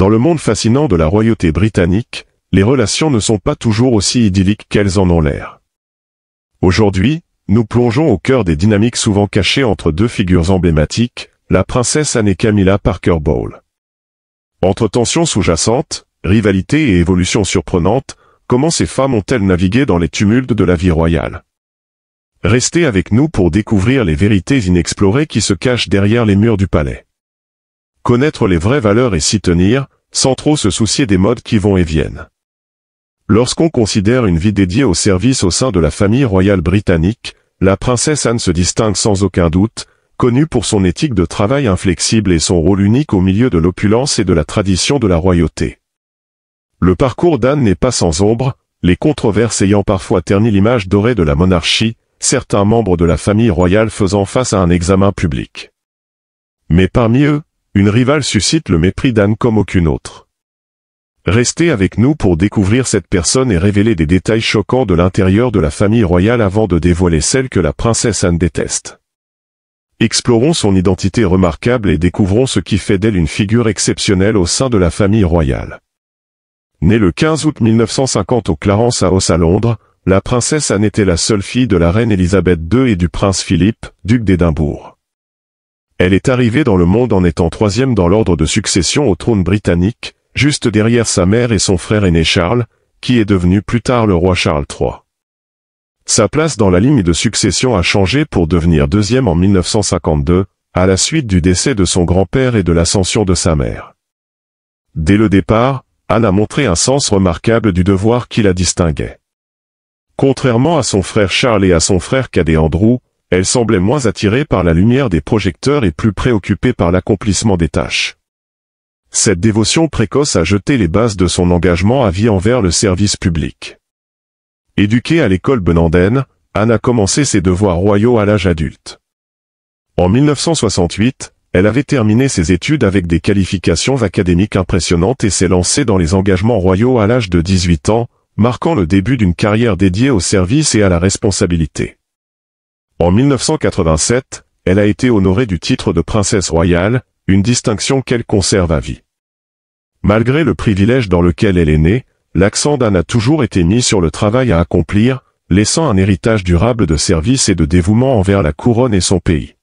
Dans le monde fascinant de la royauté britannique, les relations ne sont pas toujours aussi idylliques qu'elles en ont l'air. Aujourd'hui, nous plongeons au cœur des dynamiques souvent cachées entre deux figures emblématiques, la princesse Anne et Camilla Parker Bowles. Entre tensions sous-jacentes, rivalité et évolutions surprenantes, comment ces femmes ont-elles navigué dans les tumultes de la vie royale? Restez avec nous pour découvrir les vérités inexplorées qui se cachent derrière les murs du palais. Connaître les vraies valeurs et s'y tenir, sans trop se soucier des modes qui vont et viennent. Lorsqu'on considère une vie dédiée au service au sein de la famille royale britannique, la princesse Anne se distingue sans aucun doute, connue pour son éthique de travail inflexible et son rôle unique au milieu de l'opulence et de la tradition de la royauté. Le parcours d'Anne n'est pas sans ombre, les controverses ayant parfois terni l'image dorée de la monarchie, certains membres de la famille royale faisant face à un examen public. Mais parmi eux, une rivale suscite le mépris d'Anne comme aucune autre. Restez avec nous pour découvrir cette personne et révéler des détails choquants de l'intérieur de la famille royale avant de dévoiler celle que la princesse Anne déteste. Explorons son identité remarquable et découvrons ce qui fait d'elle une figure exceptionnelle au sein de la famille royale. Née le 15 août 1950 au Clarence House à Londres, la princesse Anne était la seule fille de la reine Élisabeth II et du prince Philippe, duc d'Édimbourg. Elle est arrivée dans le monde en étant troisième dans l'ordre de succession au trône britannique, juste derrière sa mère et son frère aîné Charles, qui est devenu plus tard le roi Charles III. Sa place dans la ligne de succession a changé pour devenir deuxième en 1952, à la suite du décès de son grand-père et de l'ascension de sa mère. Dès le départ, Anne a montré un sens remarquable du devoir qui la distinguait. Contrairement à son frère Charles et à son frère cadet Andrew, elle semblait moins attirée par la lumière des projecteurs et plus préoccupée par l'accomplissement des tâches. Cette dévotion précoce a jeté les bases de son engagement à vie envers le service public. Éduquée à l'école Benanden, Anne a commencé ses devoirs royaux à l'âge adulte. En 1968, elle avait terminé ses études avec des qualifications académiques impressionnantes et s'est lancée dans les engagements royaux à l'âge de 18 ans, marquant le début d'une carrière dédiée au service et à la responsabilité. En 1987, elle a été honorée du titre de princesse royale, une distinction qu'elle conserve à vie. Malgré le privilège dans lequel elle est née, l'accent d'Anne a toujours été mis sur le travail à accomplir, laissant un héritage durable de service et de dévouement envers la couronne et son pays.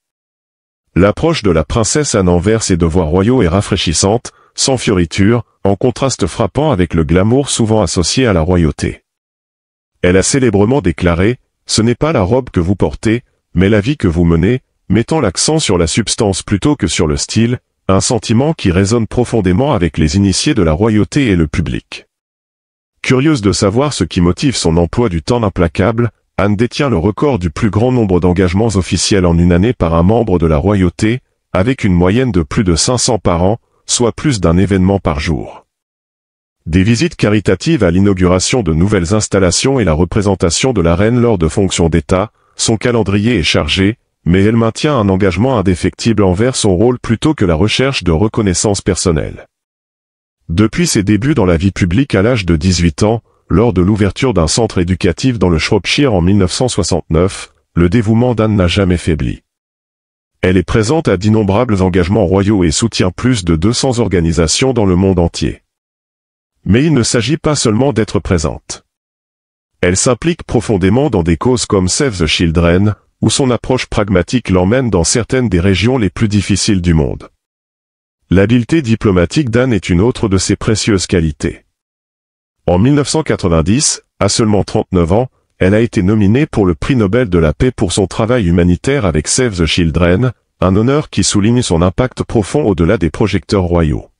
L'approche de la princesse Anne envers ses devoirs royaux est rafraîchissante, sans fioritures, en contraste frappant avec le glamour souvent associé à la royauté. Elle a célèbrement déclaré « Ce n'est pas la robe que vous portez, mais la vie que vous menez », mettant l'accent sur la substance plutôt que sur le style, un sentiment qui résonne profondément avec les initiés de la royauté et le public. Curieuse de savoir ce qui motive son emploi du temps implacable, Anne détient le record du plus grand nombre d'engagements officiels en une année par un membre de la royauté, avec une moyenne de plus de 500 par an, soit plus d'un événement par jour. Des visites caritatives à l'inauguration de nouvelles installations et la représentation de la reine lors de fonctions d'État, son calendrier est chargé, mais elle maintient un engagement indéfectible envers son rôle plutôt que la recherche de reconnaissance personnelle. Depuis ses débuts dans la vie publique à l'âge de 18 ans, lors de l'ouverture d'un centre éducatif dans le Shropshire en 1969, le dévouement d'Anne n'a jamais faibli. Elle est présente à d'innombrables engagements royaux et soutient plus de 200 organisations dans le monde entier. Mais il ne s'agit pas seulement d'être présente. Elle s'implique profondément dans des causes comme Save the Children, où son approche pragmatique l'emmène dans certaines des régions les plus difficiles du monde. L'habileté diplomatique d'Anne est une autre de ses précieuses qualités. En 1990, à seulement 39 ans, elle a été nominée pour le prix Nobel de la paix pour son travail humanitaire avec Save the Children, un honneur qui souligne son impact profond au-delà des projecteurs royaux.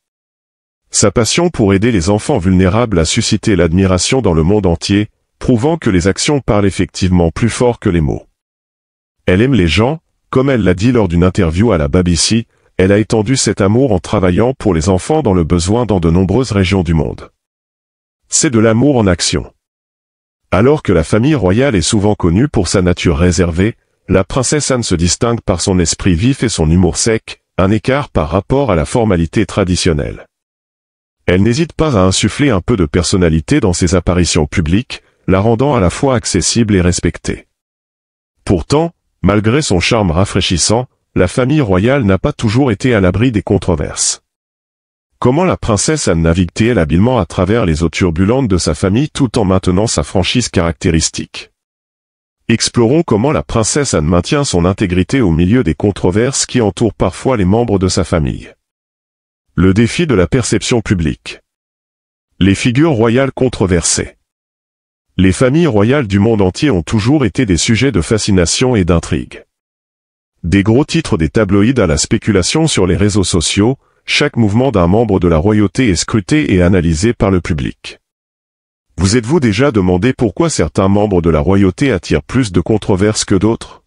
Sa passion pour aider les enfants vulnérables a suscité l'admiration dans le monde entier, prouvant que les actions parlent effectivement plus fort que les mots. Elle aime les gens, comme elle l'a dit lors d'une interview à la BBC, elle a étendu cet amour en travaillant pour les enfants dans le besoin dans de nombreuses régions du monde. C'est de l'amour en action. Alors que la famille royale est souvent connue pour sa nature réservée, la princesse Anne se distingue par son esprit vif et son humour sec, un écart par rapport à la formalité traditionnelle. Elle n'hésite pas à insuffler un peu de personnalité dans ses apparitions publiques, la rendant à la fois accessible et respectée. Pourtant, malgré son charme rafraîchissant, la famille royale n'a pas toujours été à l'abri des controverses. Comment la princesse Anne navigue-t-elle habilement à travers les eaux turbulentes de sa famille tout en maintenant sa franchise caractéristique? Explorons comment la princesse Anne maintient son intégrité au milieu des controverses qui entourent parfois les membres de sa famille. Le défi de la perception publique. Les figures royales controversées. Les familles royales du monde entier ont toujours été des sujets de fascination et d'intrigue. Des gros titres des tabloïds à la spéculation sur les réseaux sociaux, chaque mouvement d'un membre de la royauté est scruté et analysé par le public. Vous êtes-vous déjà demandé pourquoi certains membres de la royauté attirent plus de controverses que d'autres?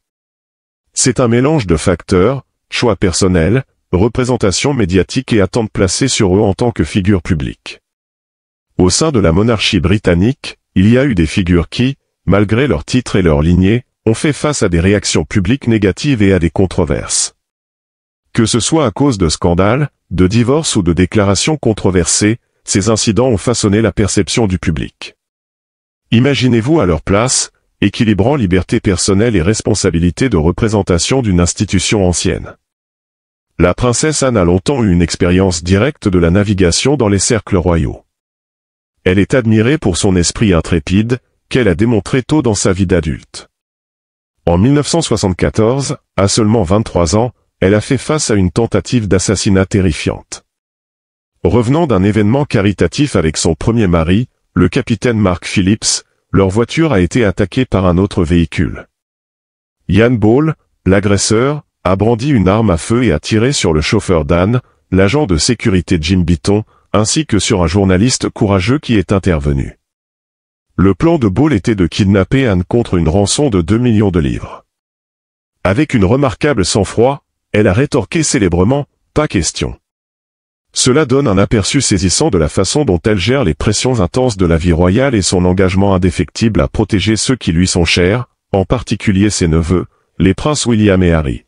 C'est un mélange de facteurs, choix personnels, représentation médiatique et attentes placées sur eux en tant que figures publiques. Au sein de la monarchie britannique, il y a eu des figures qui, malgré leur titre et leur lignée, ont fait face à des réactions publiques négatives et à des controverses. Que ce soit à cause de scandales, de divorces ou de déclarations controversées, ces incidents ont façonné la perception du public. Imaginez-vous à leur place, équilibrant liberté personnelle et responsabilité de représentation d'une institution ancienne. La princesse Anne a longtemps eu une expérience directe de la navigation dans les cercles royaux. Elle est admirée pour son esprit intrépide, qu'elle a démontré tôt dans sa vie d'adulte. En 1974, à seulement 23 ans, elle a fait face à une tentative d'assassinat terrifiante. Revenant d'un événement caritatif avec son premier mari, le capitaine Mark Phillips, leur voiture a été attaquée par un autre véhicule. Ian Ball, l'agresseur, a brandi une arme à feu et a tiré sur le chauffeur d'Anne, l'agent de sécurité Jim Beaton, ainsi que sur un journaliste courageux qui est intervenu. Le plan de Ball était de kidnapper Anne contre une rançon de 2 millions de livres. Avec une remarquable sang-froid, elle a rétorqué célèbrement, « Pas question ». Cela donne un aperçu saisissant de la façon dont elle gère les pressions intenses de la vie royale et son engagement indéfectible à protéger ceux qui lui sont chers, en particulier ses neveux, les princes William et Harry.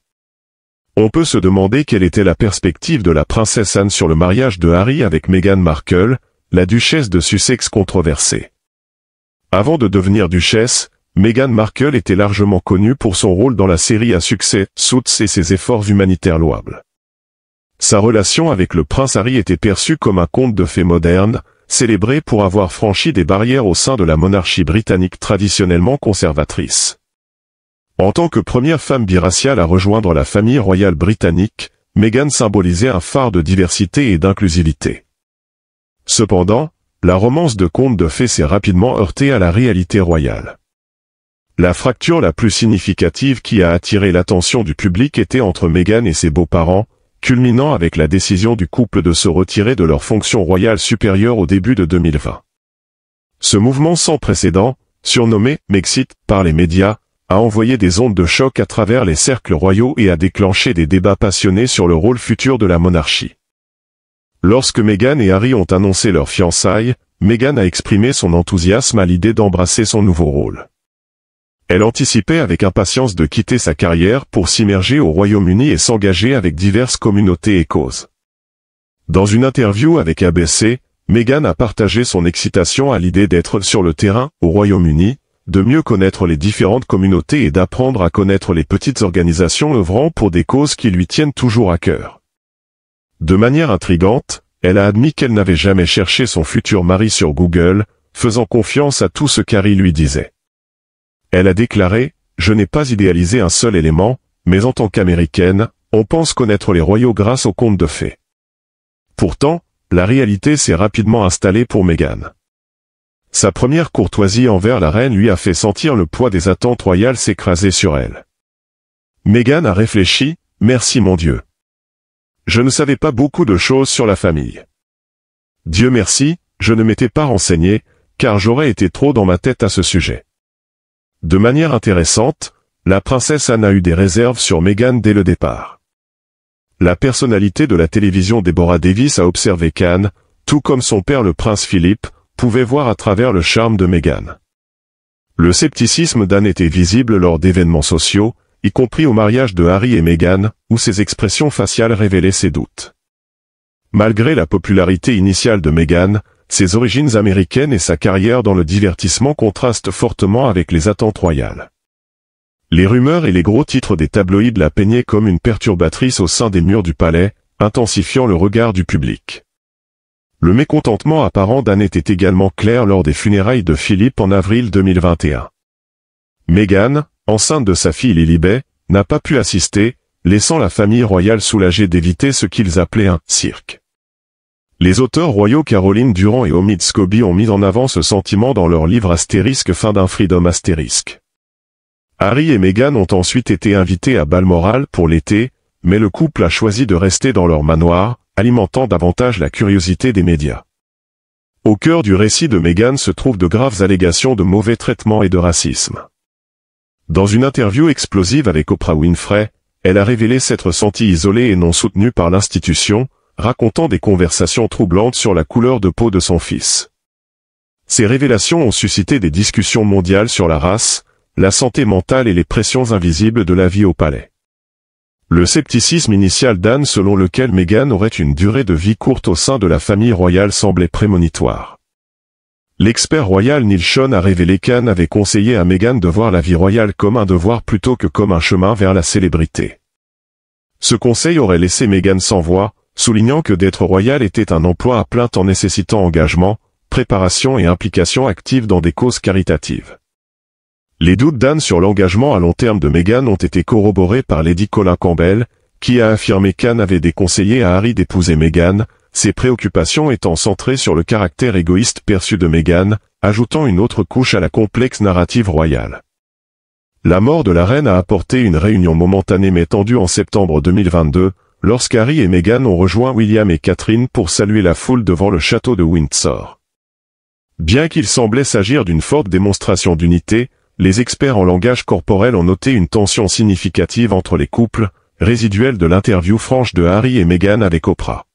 On peut se demander quelle était la perspective de la princesse Anne sur le mariage de Harry avec Meghan Markle, la duchesse de Sussex controversée. Avant de devenir duchesse, Meghan Markle était largement connue pour son rôle dans la série à succès Suits et ses efforts humanitaires louables. Sa relation avec le prince Harry était perçue comme un conte de fées moderne, célébré pour avoir franchi des barrières au sein de la monarchie britannique traditionnellement conservatrice. En tant que première femme biraciale à rejoindre la famille royale britannique, Meghan symbolisait un phare de diversité et d'inclusivité. Cependant, la romance de conte de fées s'est rapidement heurtée à la réalité royale. La fracture la plus significative qui a attiré l'attention du public était entre Meghan et ses beaux-parents, culminant avec la décision du couple de se retirer de leur fonction royale supérieure au début de 2020. Ce mouvement sans précédent, surnommé « Megxit » par les médias, a envoyé des ondes de choc à travers les cercles royaux et a déclenché des débats passionnés sur le rôle futur de la monarchie. Lorsque Meghan et Harry ont annoncé leur fiançailles, Meghan a exprimé son enthousiasme à l'idée d'embrasser son nouveau rôle. Elle anticipait avec impatience de quitter sa carrière pour s'immerger au Royaume-Uni et s'engager avec diverses communautés et causes. Dans une interview avec ABC, Meghan a partagé son excitation à l'idée d'être sur le terrain, au Royaume-Uni, de mieux connaître les différentes communautés et d'apprendre à connaître les petites organisations œuvrant pour des causes qui lui tiennent toujours à cœur. De manière intrigante, elle a admis qu'elle n'avait jamais cherché son futur mari sur Google, faisant confiance à tout ce qu'Harry lui disait. Elle a déclaré « Je n'ai pas idéalisé un seul élément, mais en tant qu'américaine, on pense connaître les royaux grâce aux contes de fées. » Pourtant, la réalité s'est rapidement installée pour Meghan. Sa première courtoisie envers la reine lui a fait sentir le poids des attentes royales s'écraser sur elle. Meghan a réfléchi « Merci mon Dieu. Je ne savais pas beaucoup de choses sur la famille. Dieu merci, je ne m'étais pas renseigné, car j'aurais été trop dans ma tête à ce sujet. » De manière intéressante, la princesse Anne a eu des réserves sur Meghan dès le départ. La personnalité de la télévision Deborah Davis a observé qu'Anne, tout comme son père le prince Philippe, pouvait voir à travers le charme de Meghan. Le scepticisme d'Anne était visible lors d'événements sociaux, y compris au mariage de Harry et Meghan, où ses expressions faciales révélaient ses doutes. Malgré la popularité initiale de Meghan, ses origines américaines et sa carrière dans le divertissement contrastent fortement avec les attentes royales. Les rumeurs et les gros titres des tabloïds la peignaient comme une perturbatrice au sein des murs du palais, intensifiant le regard du public. Le mécontentement apparent d'Anne était également clair lors des funérailles de Philippe en avril 2021. Meghan, enceinte de sa fille Lilibet, n'a pas pu assister, laissant la famille royale soulagée d'éviter ce qu'ils appelaient un « cirque ». Les auteurs royaux Caroline Durand et Omid Scobie ont mis en avant ce sentiment dans leur livre * Fin d'un Freedom *. Harry et Meghan ont ensuite été invités à Balmoral pour l'été, mais le couple a choisi de rester dans leur manoir, alimentant davantage la curiosité des médias. Au cœur du récit de Meghan se trouvent de graves allégations de mauvais traitement et de racisme. Dans une interview explosive avec Oprah Winfrey, elle a révélé s'être sentie isolée et non soutenue par l'institution, racontant des conversations troublantes sur la couleur de peau de son fils. Ces révélations ont suscité des discussions mondiales sur la race, la santé mentale et les pressions invisibles de la vie au palais. Le scepticisme initial d'Anne selon lequel Meghan aurait une durée de vie courte au sein de la famille royale semblait prémonitoire. L'expert royal Neil Schon a révélé qu'Anne avait conseillé à Meghan de voir la vie royale comme un devoir plutôt que comme un chemin vers la célébrité. Ce conseil aurait laissé Meghan sans voix, soulignant que d'être royal était un emploi à plein temps nécessitant engagement, préparation et implication active dans des causes caritatives. Les doutes d'Anne sur l'engagement à long terme de Meghan ont été corroborés par Lady Colin Campbell, qui a affirmé qu'Anne avait déconseillé à Harry d'épouser Meghan, ses préoccupations étant centrées sur le caractère égoïste perçu de Meghan, ajoutant une autre couche à la complexe narrative royale. La mort de la reine a apporté une réunion momentanée mais tendue en septembre 2022, lorsqu'Harry et Meghan ont rejoint William et Catherine pour saluer la foule devant le château de Windsor. Bien qu'il semblait s'agir d'une forte démonstration d'unité, les experts en langage corporel ont noté une tension significative entre les couples, résiduelle de l'interview franche de Harry et Meghan avec Oprah.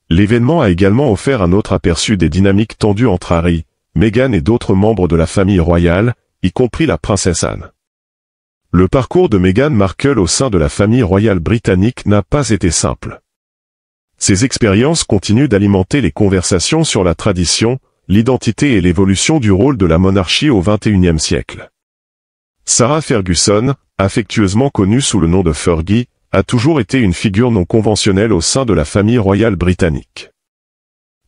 L'événement a également offert un autre aperçu des dynamiques tendues entre Harry, Meghan et d'autres membres de la famille royale, y compris la princesse Anne. Le parcours de Meghan Markle au sein de la famille royale britannique n'a pas été simple. Ces expériences continuent d'alimenter les conversations sur la tradition, l'identité et l'évolution du rôle de la monarchie au XXIe siècle. Sarah Ferguson, affectueusement connue sous le nom de Fergie, a toujours été une figure non conventionnelle au sein de la famille royale britannique.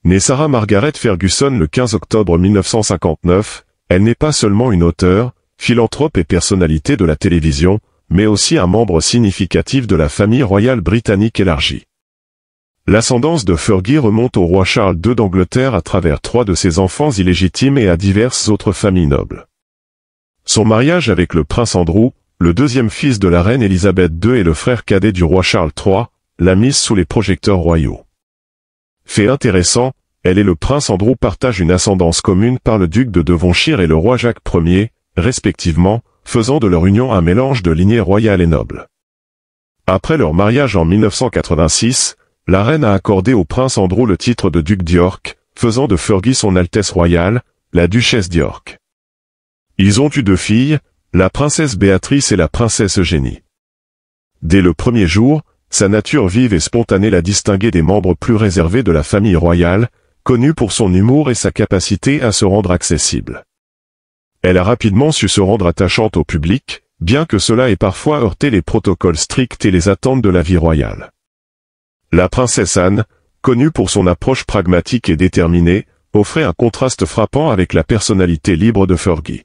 Née Sarah Margaret Ferguson le 15 octobre 1959, elle n'est pas seulement une auteure, philanthrope et personnalité de la télévision, mais aussi un membre significatif de la famille royale britannique élargie. L'ascendance de Fergie remonte au roi Charles II d'Angleterre à travers 3 de ses enfants illégitimes et à diverses autres familles nobles. Son mariage avec le prince Andrew, le deuxième fils de la reine Elisabeth II et le frère cadet du roi Charles III, l'a mise sous les projecteurs royaux. Fait intéressant, elle et le prince Andrew partagent une ascendance commune par le duc de Devonshire et le roi Jacques Ier, respectivement, faisant de leur union un mélange de lignée royale et noble. Après leur mariage en 1986, la reine a accordé au prince Andrew le titre de duc d'York, faisant de Fergie son Altesse royale, la duchesse d'York. Ils ont eu 2 filles, la princesse Béatrice et la princesse Eugénie. Dès le premier jour, sa nature vive et spontanée l'a distinguée des membres plus réservés de la famille royale, connue pour son humour et sa capacité à se rendre accessible. Elle a rapidement su se rendre attachante au public, bien que cela ait parfois heurté les protocoles stricts et les attentes de la vie royale. La princesse Anne, connue pour son approche pragmatique et déterminée, offrait un contraste frappant avec la personnalité libre de Fergie.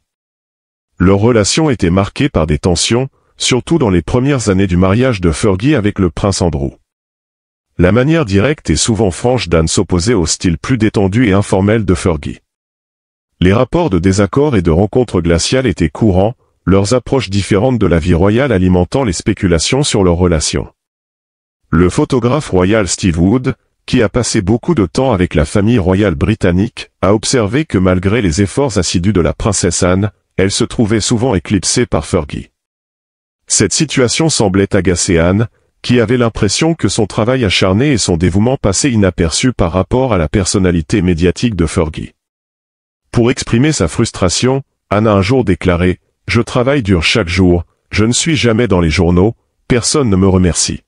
Leur relation était marquée par des tensions, surtout dans les premières années du mariage de Fergie avec le prince Andrew. La manière directe et souvent franche d'Anne s'opposait au style plus détendu et informel de Fergie. Les rapports de désaccord et de rencontres glaciales étaient courants, leurs approches différentes de la vie royale alimentant les spéculations sur leur relation. Le photographe royal Steve Wood, qui a passé beaucoup de temps avec la famille royale britannique, a observé que malgré les efforts assidus de la princesse Anne, elle se trouvait souvent éclipsée par Fergie. Cette situation semblait agacer Anne, qui avait l'impression que son travail acharné et son dévouement passaient inaperçus par rapport à la personnalité médiatique de Fergie. Pour exprimer sa frustration, Anne a un jour déclaré « Je travaille dur chaque jour, je ne suis jamais dans les journaux, personne ne me remercie ».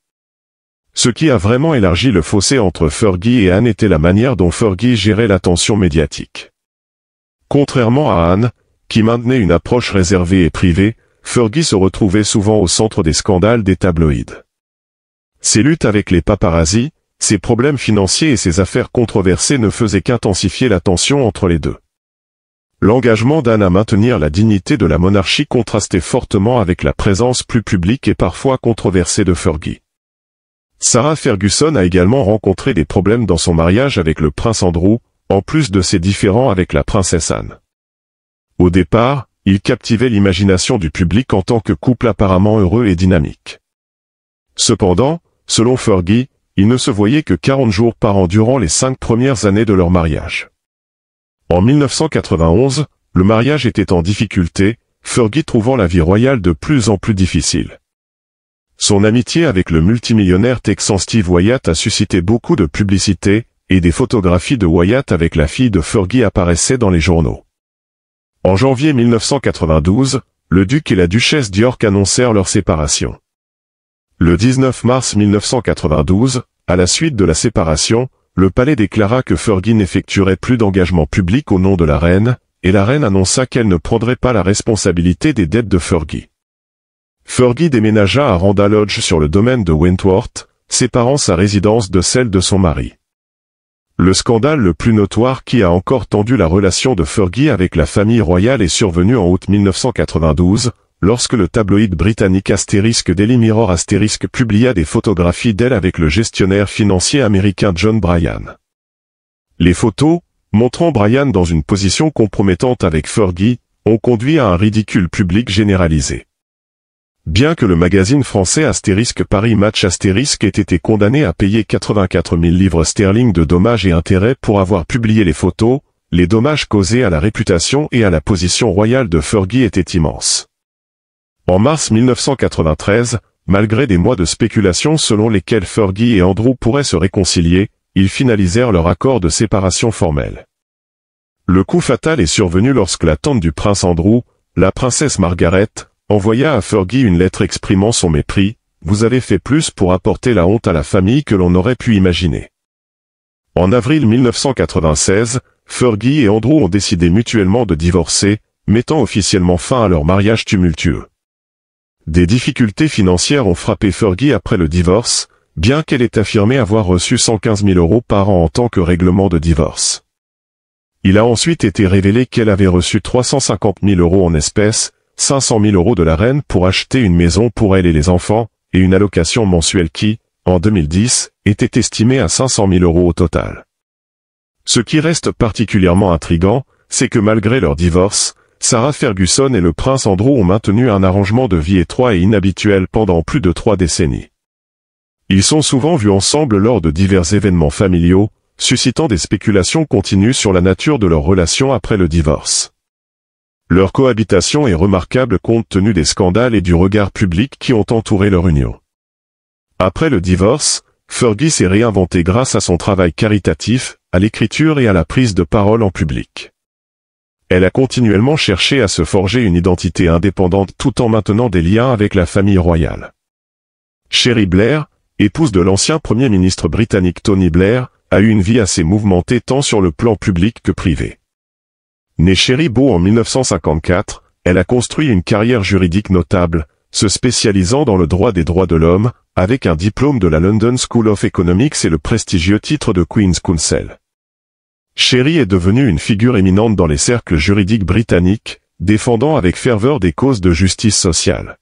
Ce qui a vraiment élargi le fossé entre Fergie et Anne était la manière dont Fergie gérait l'attention médiatique. Contrairement à Anne, qui maintenait une approche réservée et privée, Fergie se retrouvait souvent au centre des scandales des tabloïds. Ses luttes avec les paparazzis, ses problèmes financiers et ses affaires controversées ne faisaient qu'intensifier la tension entre les deux. L'engagement d'Anne à maintenir la dignité de la monarchie contrastait fortement avec la présence plus publique et parfois controversée de Fergie. Sarah Ferguson a également rencontré des problèmes dans son mariage avec le prince Andrew, en plus de ses différends avec la princesse Anne. Au départ, il captivait l'imagination du public en tant que couple apparemment heureux et dynamique. Cependant, selon Fergie, ils ne se voyaient que 40 jours par an durant les 5 premières années de leur mariage. En 1991, le mariage était en difficulté, Fergie trouvant la vie royale de plus en plus difficile. Son amitié avec le multimillionnaire texan Steve Wyatt a suscité beaucoup de publicité, et des photographies de Wyatt avec la fille de Fergie apparaissaient dans les journaux. En janvier 1992, le duc et la duchesse d'York annoncèrent leur séparation. Le 19 mars 1992, à la suite de la séparation, le palais déclara que Fergie n'effectuerait plus d'engagement public au nom de la reine, et la reine annonça qu'elle ne prendrait pas la responsabilité des dettes de Fergie. Fergie déménagea à Randall Lodge sur le domaine de Wentworth, séparant sa résidence de celle de son mari. Le scandale le plus notoire qui a encore tendu la relation de Fergie avec la famille royale est survenu en août 1992, lorsque le tabloïd britannique Daily Mirror publia des photographies d'elle avec le gestionnaire financier américain John Bryan. Les photos, montrant Bryan dans une position compromettante avec Fergie, ont conduit à un ridicule public généralisé. Bien que le magazine français Paris Match ait été condamné à payer 84 000 livres sterling de dommages et intérêts pour avoir publié les photos, les dommages causés à la réputation et à la position royale de Fergie étaient immenses. En mars 1993, malgré des mois de spéculation selon lesquels Fergie et Andrew pourraient se réconcilier, ils finalisèrent leur accord de séparation formelle. Le coup fatal est survenu lorsque la tante du prince Andrew, la princesse Margaret, envoya à Fergie une lettre exprimant son mépris « Vous avez fait plus pour apporter la honte à la famille que l'on aurait pu imaginer ». En avril 1996, Fergie et Andrew ont décidé mutuellement de divorcer, mettant officiellement fin à leur mariage tumultueux. Des difficultés financières ont frappé Fergie après le divorce, bien qu'elle ait affirmé avoir reçu 115 000 € par an en tant que règlement de divorce. Il a ensuite été révélé qu'elle avait reçu 350 000 € en espèces, 500 000 € de la reine pour acheter une maison pour elle et les enfants, et une allocation mensuelle qui, en 2010, était estimée à 500 000 € au total. Ce qui reste particulièrement intrigant, c'est que malgré leur divorce, Sarah Ferguson et le prince Andrew ont maintenu un arrangement de vie étroit et inhabituel pendant plus de 3 décennies. Ils sont souvent vus ensemble lors de divers événements familiaux, suscitant des spéculations continues sur la nature de leur relation après le divorce. Leur cohabitation est remarquable compte tenu des scandales et du regard public qui ont entouré leur union. Après le divorce, Fergie s'est réinventée grâce à son travail caritatif, à l'écriture et à la prise de parole en public. Elle a continuellement cherché à se forger une identité indépendante tout en maintenant des liens avec la famille royale. Cherie Blair, épouse de l'ancien Premier ministre britannique Tony Blair, a eu une vie assez mouvementée tant sur le plan public que privé. Née Cherie Beau en 1954, elle a construit une carrière juridique notable, se spécialisant dans le droit des droits de l'homme, avec un diplôme de la London School of Economics et le prestigieux titre de Queen's Counsel. Cherie est devenue une figure éminente dans les cercles juridiques britanniques, défendant avec ferveur des causes de justice sociale.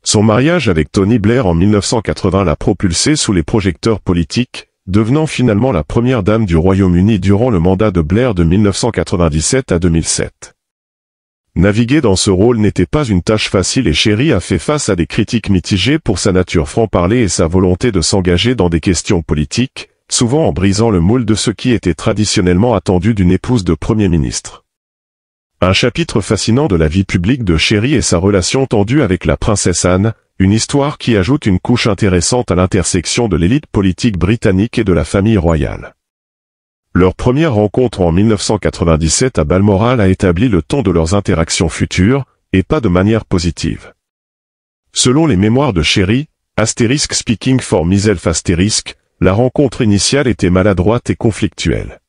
Son mariage avec Tony Blair en 1980 l'a propulsée sous les projecteurs politiques, devenant finalement la première dame du Royaume-Uni durant le mandat de Blair de 1997 à 2007. Naviguer dans ce rôle n'était pas une tâche facile et Cherie a fait face à des critiques mitigées pour sa nature franc-parler et sa volonté de s'engager dans des questions politiques, souvent en brisant le moule de ce qui était traditionnellement attendu d'une épouse de Premier ministre. Un chapitre fascinant de la vie publique de Cherie et sa relation tendue avec la princesse Anne, une histoire qui ajoute une couche intéressante à l'intersection de l'élite politique britannique et de la famille royale. Leur première rencontre en 1997 à Balmoral a établi le ton de leurs interactions futures, et pas de manière positive. Selon les mémoires de Cherie, Speaking for myself *, la rencontre initiale était maladroite et conflictuelle.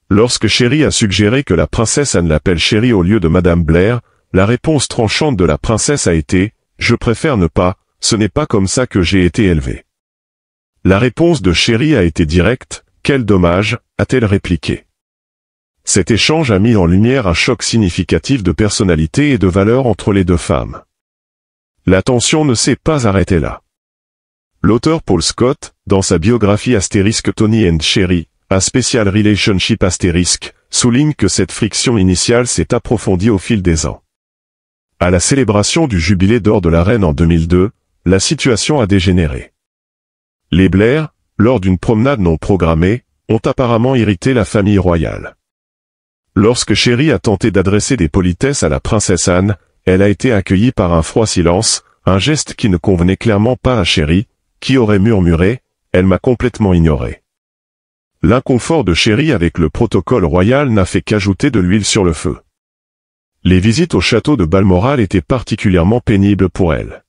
Lorsque Cherie a suggéré que la princesse Anne l'appelle Cherie au lieu de Madame Blair, la réponse tranchante de la princesse a été « Je préfère ne pas, ce n'est pas comme ça que j'ai été élevée ». La réponse de Chéri a été directe. « Quel dommage », a-t-elle répliqué. Cet échange a mis en lumière un choc significatif de personnalité et de valeurs entre les deux femmes. La tension ne s'est pas arrêtée là. L'auteur Paul Scott, dans sa biographie * Tony and Chéri, A Special Relationship *, souligne que cette friction initiale s'est approfondie au fil des ans. À la célébration du jubilé d'or de la reine en 2002, la situation a dégénéré. Les Blair, lors d'une promenade non programmée, ont apparemment irrité la famille royale. Lorsque Chéri a tenté d'adresser des politesses à la princesse Anne, elle a été accueillie par un froid silence, un geste qui ne convenait clairement pas à Chéri, qui aurait murmuré « Elle m'a complètement ignoré ». L'inconfort de Chéri avec le protocole royal n'a fait qu'ajouter de l'huile sur le feu. Les visites au château de Balmoral étaient particulièrement pénibles pour elle.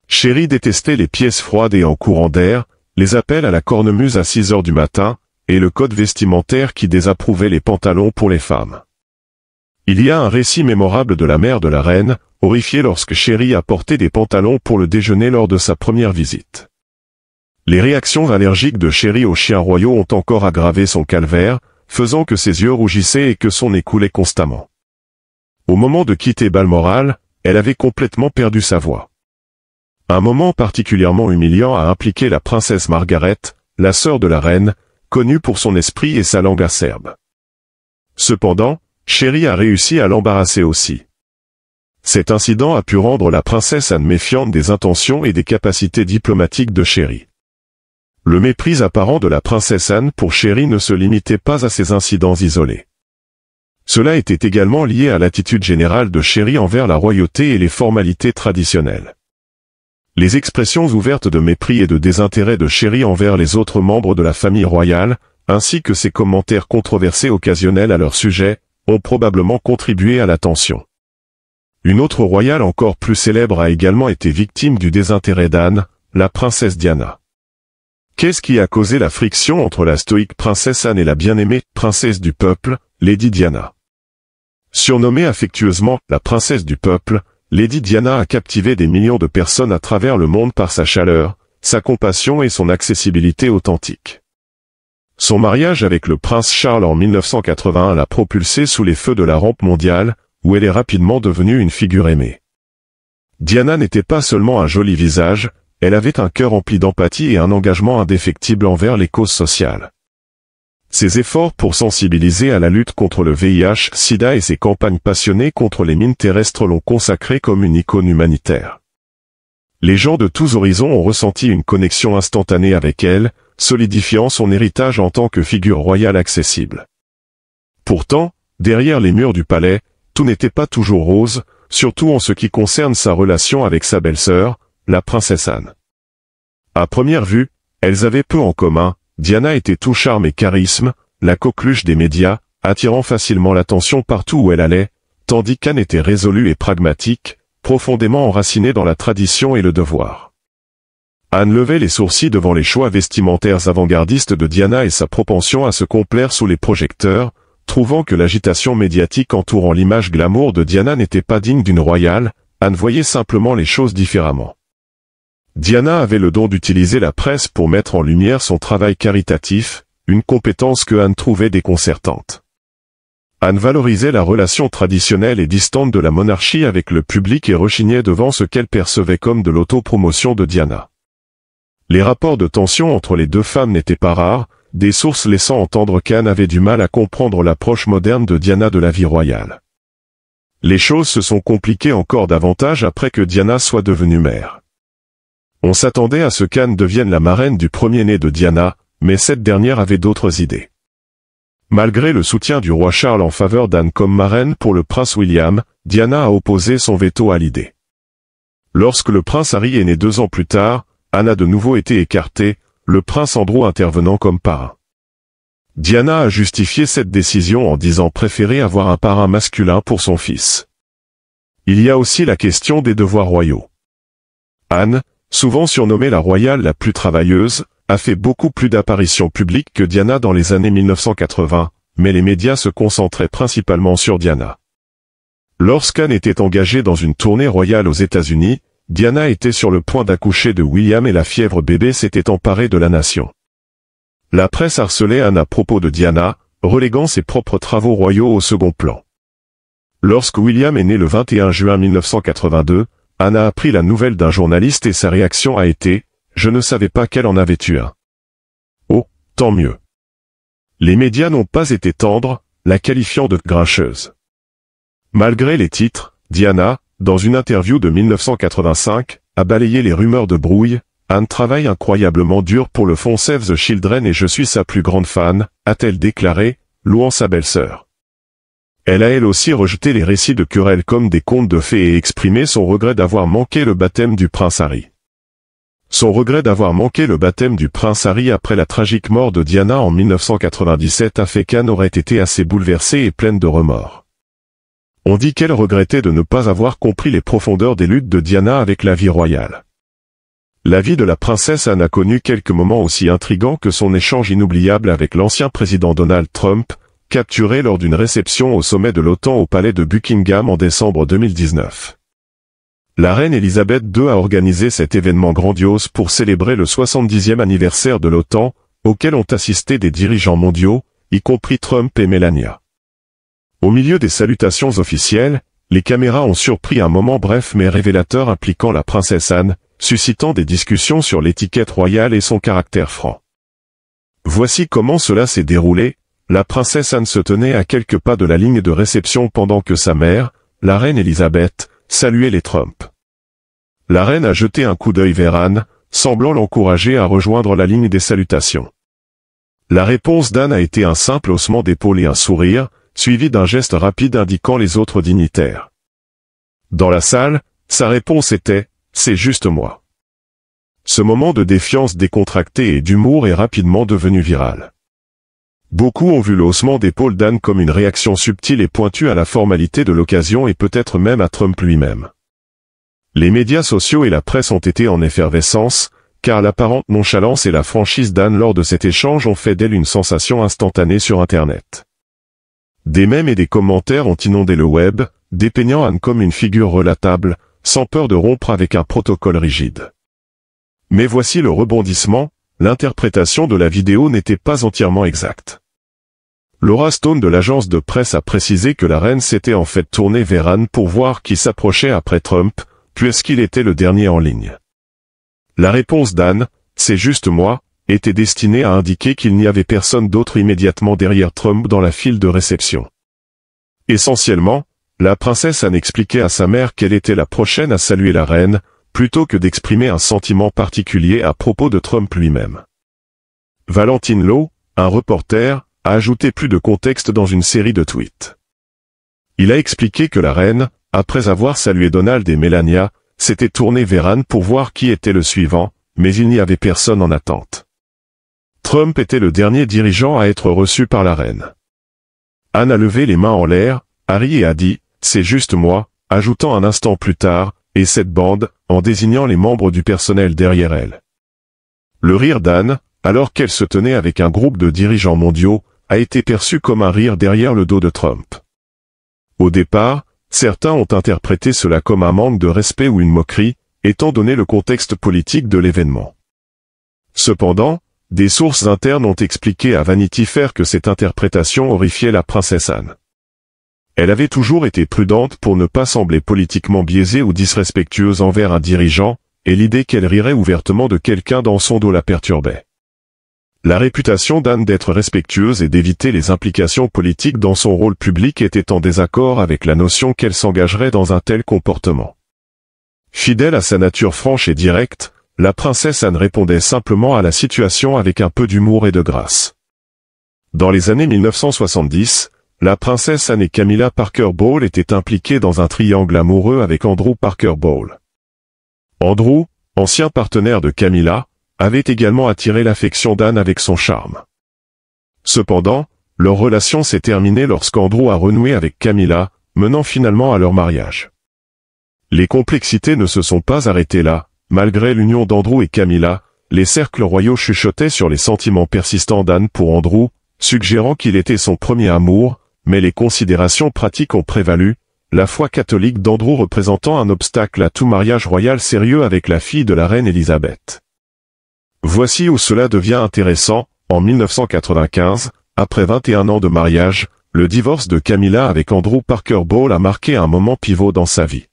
Chéri détestait les pièces froides et en courant d'air, les appels à la cornemuse à 6 heures du matin, et le code vestimentaire qui désapprouvait les pantalons pour les femmes. Il y a un récit mémorable de la mère de la reine, horrifiée lorsque Chéri a porté des pantalons pour le déjeuner lors de sa première visite. Les réactions allergiques de Chéri aux chiens royaux ont encore aggravé son calvaire, faisant que ses yeux rougissaient et que son nez coulait constamment. Au moment de quitter Balmoral, elle avait complètement perdu sa voix. Un moment particulièrement humiliant a impliqué la princesse Margaret, la sœur de la reine, connue pour son esprit et sa langue acerbe. Cependant, Chéri a réussi à l'embarrasser aussi. Cet incident a pu rendre la princesse Anne méfiante des intentions et des capacités diplomatiques de Chéri. Le mépris apparent de la princesse Anne pour Chéri ne se limitait pas à ces incidents isolés. Cela était également lié à l'attitude générale de Chéri envers la royauté et les formalités traditionnelles. Les expressions ouvertes de mépris et de désintérêt de Chéri envers les autres membres de la famille royale, ainsi que ses commentaires controversés occasionnels à leur sujet, ont probablement contribué à la tension. Une autre royale encore plus célèbre a également été victime du désintérêt d'Anne, la princesse Diana. Qu'est-ce qui a causé la friction entre la stoïque princesse Anne et la bien-aimée princesse du peuple, Lady Diana? Surnommée affectueusement la princesse du peuple, Lady Diana a captivé des millions de personnes à travers le monde par sa chaleur, sa compassion et son accessibilité authentique. Son mariage avec le prince Charles en 1981 l'a propulsée sous les feux de la rampe mondiale, où elle est rapidement devenue une figure aimée. Diana n'était pas seulement un joli visage, elle avait un cœur empli d'empathie et un engagement indéfectible envers les causes sociales. Ses efforts pour sensibiliser à la lutte contre le VIH/SIDA et ses campagnes passionnées contre les mines terrestres l'ont consacrée comme une icône humanitaire. Les gens de tous horizons ont ressenti une connexion instantanée avec elle, solidifiant son héritage en tant que figure royale accessible. Pourtant, derrière les murs du palais, tout n'était pas toujours rose, surtout en ce qui concerne sa relation avec sa belle-sœur, la princesse Anne. À première vue, elles avaient peu en commun. Diana était tout charme et charisme, la coqueluche des médias, attirant facilement l'attention partout où elle allait, tandis qu'Anne était résolue et pragmatique, profondément enracinée dans la tradition et le devoir. Anne levait les sourcils devant les choix vestimentaires avant-gardistes de Diana et sa propension à se complaire sous les projecteurs, trouvant que l'agitation médiatique entourant l'image glamour de Diana n'était pas digne d'une royale. Anne voyait simplement les choses différemment. Diana avait le don d'utiliser la presse pour mettre en lumière son travail caritatif, une compétence que Anne trouvait déconcertante. Anne valorisait la relation traditionnelle et distante de la monarchie avec le public et rechignait devant ce qu'elle percevait comme de l'autopromotion de Diana. Les rapports de tension entre les deux femmes n'étaient pas rares, des sources laissant entendre qu'Anne avait du mal à comprendre l'approche moderne de Diana de la vie royale. Les choses se sont compliquées encore davantage après que Diana soit devenue mère. On s'attendait à ce qu'Anne devienne la marraine du premier-né de Diana, mais cette dernière avait d'autres idées. Malgré le soutien du roi Charles en faveur d'Anne comme marraine pour le prince William, Diana a opposé son veto à l'idée. Lorsque le prince Harry est né 2 ans plus tard, Anne a de nouveau été écartée, le prince Andrew intervenant comme parrain. Diana a justifié cette décision en disant préférer avoir un parrain masculin pour son fils. Il y a aussi la question des devoirs royaux. Anne, souvent surnommée la royale la plus travailleuse, a fait beaucoup plus d'apparitions publiques que Diana dans les années 1980, mais les médias se concentraient principalement sur Diana. Lorsqu'Anne était engagée dans une tournée royale aux États-Unis, Diana était sur le point d'accoucher de William et la fièvre bébé s'était emparée de la nation. La presse harcelait Anne à propos de Diana, reléguant ses propres travaux royaux au second plan. Lorsque William est né le 21 juin 1982, Anne a appris la nouvelle d'un journaliste et sa réaction a été « Je ne savais pas qu'elle en avait eu un ». Oh, tant mieux. Les médias n'ont pas été tendres, la qualifiant de « grincheuse ». Malgré les titres, Diana, dans une interview de 1985, a balayé les rumeurs de brouille. Anne travaille incroyablement dur pour le fonds Save the Children et je suis sa plus grande fan, a-t-elle déclaré, louant sa belle-sœur. Elle a elle aussi rejeté les récits de querelles comme des contes de fées et exprimé son regret d'avoir manqué le baptême du prince Harry. Son regret d'avoir manqué le baptême du prince Harry après la tragique mort de Diana en 1997 a fait qu'Anne aurait été assez bouleversée et pleine de remords. On dit qu'elle regrettait de ne pas avoir compris les profondeurs des luttes de Diana avec la vie royale. La vie de la princesse Anne a connu quelques moments aussi intrigants que son échange inoubliable avec l'ancien président Donald Trump, capturé lors d'une réception au sommet de l'OTAN au palais de Buckingham en décembre 2019. La reine Elisabeth II a organisé cet événement grandiose pour célébrer le 70e anniversaire de l'OTAN, auquel ont assisté des dirigeants mondiaux, y compris Trump et Melania. Au milieu des salutations officielles, les caméras ont surpris un moment bref mais révélateur impliquant la princesse Anne, suscitant des discussions sur l'étiquette royale et son caractère franc. Voici comment cela s'est déroulé. La princesse Anne se tenait à quelques pas de la ligne de réception pendant que sa mère, la reine Elisabeth, saluait les Trump. La reine a jeté un coup d'œil vers Anne, semblant l'encourager à rejoindre la ligne des salutations. La réponse d'Anne a été un simple haussement d'épaule et un sourire, suivi d'un geste rapide indiquant les autres dignitaires. Dans la salle, sa réponse était « C'est juste moi ». Ce moment de défiance décontractée et d'humour est rapidement devenu viral. Beaucoup ont vu le haussement d'épaule d'Anne comme une réaction subtile et pointue à la formalité de l'occasion et peut-être même à Trump lui-même. Les médias sociaux et la presse ont été en effervescence, car l'apparente nonchalance et la franchise d'Anne lors de cet échange ont fait d'elle une sensation instantanée sur Internet. Des mèmes et des commentaires ont inondé le web, dépeignant Anne comme une figure relatable, sans peur de rompre avec un protocole rigide. Mais voici le rebondissement, l'interprétation de la vidéo n'était pas entièrement exacte. Laura Stone de l'agence de presse a précisé que la reine s'était en fait tournée vers Anne pour voir qui s'approchait après Trump, puisqu'il était le dernier en ligne. La réponse d'Anne, « C'est juste moi », était destinée à indiquer qu'il n'y avait personne d'autre immédiatement derrière Trump dans la file de réception. Essentiellement, la princesse Anne expliquait à sa mère qu'elle était la prochaine à saluer la reine, plutôt que d'exprimer un sentiment particulier à propos de Trump lui-même. Valentine Lowe, un reporter, a ajouté plus de contexte dans une série de tweets. Il a expliqué que la reine, après avoir salué Donald et Melania, s'était tournée vers Anne pour voir qui était le suivant, mais il n'y avait personne en attente. Trump était le dernier dirigeant à être reçu par la reine. Anne a levé les mains en l'air, a ri et a dit « C'est juste moi », ajoutant un instant plus tard « Et cette bande », en désignant les membres du personnel derrière elle. Le rire d'Anne, alors qu'elle se tenait avec un groupe de dirigeants mondiaux, a été perçu comme un rire derrière le dos de Trump. Au départ, certains ont interprété cela comme un manque de respect ou une moquerie, étant donné le contexte politique de l'événement. Cependant, des sources internes ont expliqué à Vanity Fair que cette interprétation horrifiait la princesse Anne. Elle avait toujours été prudente pour ne pas sembler politiquement biaisée ou disrespectueuse envers un dirigeant, et l'idée qu'elle rirait ouvertement de quelqu'un dans son dos la perturbait. La réputation d'Anne d'être respectueuse et d'éviter les implications politiques dans son rôle public était en désaccord avec la notion qu'elle s'engagerait dans un tel comportement. Fidèle à sa nature franche et directe, la princesse Anne répondait simplement à la situation avec un peu d'humour et de grâce. Dans les années 1970, la princesse Anne et Camilla Parker Bowles étaient impliquées dans un triangle amoureux avec Andrew Parker Bowles. Andrew, ancien partenaire de Camilla, avait également attiré l'affection d'Anne avec son charme. Cependant, leur relation s'est terminée lorsqu'Andrew a renoué avec Camilla, menant finalement à leur mariage. Les complexités ne se sont pas arrêtées là, malgré l'union d'Andrew et Camilla, les cercles royaux chuchotaient sur les sentiments persistants d'Anne pour Andrew, suggérant qu'il était son premier amour, mais les considérations pratiques ont prévalu, la foi catholique d'Andrew représentant un obstacle à tout mariage royal sérieux avec la fille de la reine Élisabeth. Voici où cela devient intéressant. En 1995, après 21 ans de mariage, le divorce de Camilla avec Andrew Parker Bowles a marqué un moment pivot dans sa vie.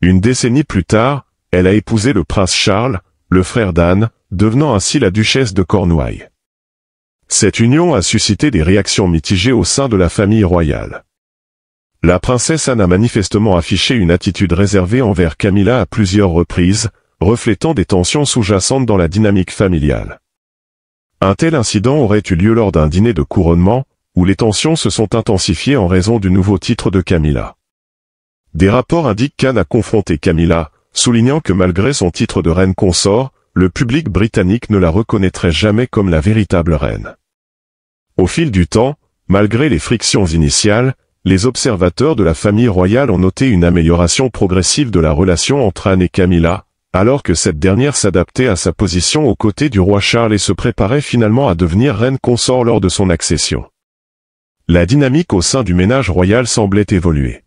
Une décennie plus tard, elle a épousé le prince Charles, le frère d'Anne, devenant ainsi la duchesse de Cornouailles. Cette union a suscité des réactions mitigées au sein de la famille royale. La princesse Anne a manifestement affiché une attitude réservée envers Camilla à plusieurs reprises, reflétant des tensions sous-jacentes dans la dynamique familiale. Un tel incident aurait eu lieu lors d'un dîner de couronnement, où les tensions se sont intensifiées en raison du nouveau titre de Camilla. Des rapports indiquent qu'Anne a confronté Camilla, soulignant que malgré son titre de reine consort, le public britannique ne la reconnaîtrait jamais comme la véritable reine. Au fil du temps, malgré les frictions initiales, les observateurs de la famille royale ont noté une amélioration progressive de la relation entre Anne et Camilla, alors que cette dernière s'adaptait à sa position aux côtés du roi Charles et se préparait finalement à devenir reine consort lors de son accession. La dynamique au sein du ménage royal semblait évoluer.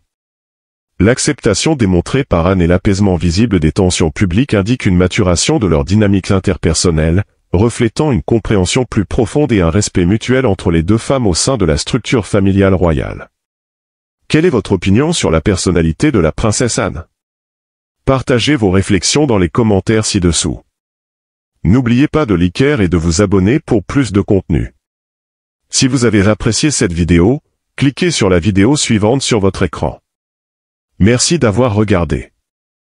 L'acceptation démontrée par Anne et l'apaisement visible des tensions publiques indiquent une maturation de leur dynamique interpersonnelle, reflétant une compréhension plus profonde et un respect mutuel entre les deux femmes au sein de la structure familiale royale. Quelle est votre opinion sur la personnalité de la princesse Anne? Partagez vos réflexions dans les commentaires ci-dessous. N'oubliez pas de liker et de vous abonner pour plus de contenu. Si vous avez apprécié cette vidéo, cliquez sur la vidéo suivante sur votre écran. Merci d'avoir regardé.